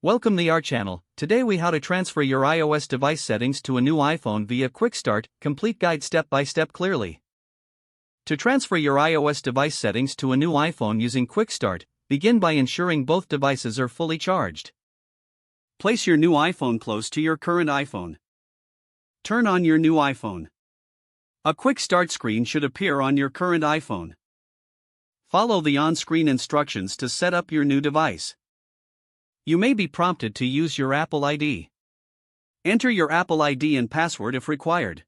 Welcome to our channel. Today we how to transfer your iOS device settings to a new iPhone via Quick Start, complete guide step by step clearly. To transfer your iOS device settings to a new iPhone using Quick Start, begin by ensuring both devices are fully charged. Place your new iPhone close to your current iPhone. Turn on your new iPhone. A Quick Start screen should appear on your current iPhone. Follow the on-screen instructions to set up your new device. You may be prompted to use your Apple ID. Enter your Apple ID and password if required.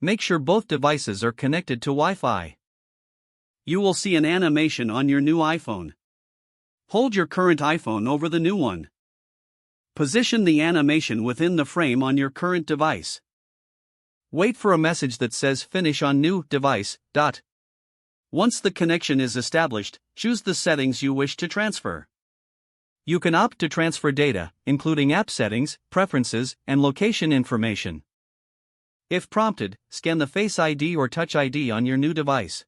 Make sure both devices are connected to Wi-Fi. You will see an animation on your new iPhone. Hold your current iPhone over the new one. Position the animation within the frame on your current device. Wait for a message that says Finish on New Device. Once the connection is established, choose the settings you wish to transfer. You can opt to transfer data, including app settings, preferences, and location information. If prompted, scan the Face ID or Touch ID on your new device.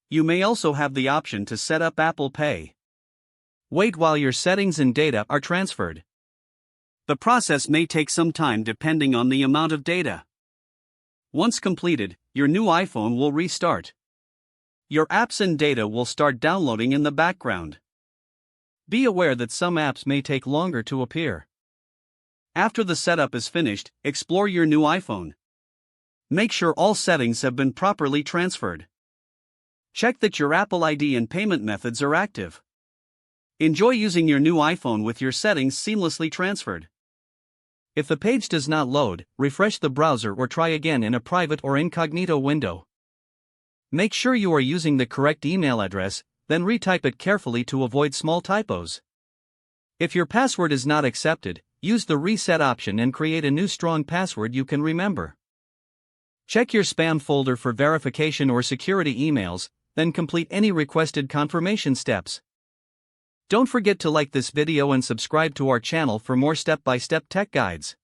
You may also have the option to set up Apple Pay. Wait while your settings and data are transferred. The process may take some time depending on the amount of data. Once completed, your new iPhone will restart. Your apps and data will start downloading in the background. Be aware that some apps may take longer to appear. After the setup is finished, explore your new iPhone. Make sure all settings have been properly transferred. Check that your Apple ID and payment methods are active. Enjoy using your new iPhone with your settings seamlessly transferred. If the page does not load, refresh the browser or try again in a private or incognito window. Make sure you are using the correct email address, then retype it carefully to avoid small typos. If your password is not accepted, use the reset option and create a new strong password you can remember. Check your spam folder for verification or security emails, then complete any requested confirmation steps. Don't forget to like this video and subscribe to our channel for more step-by-step tech guides.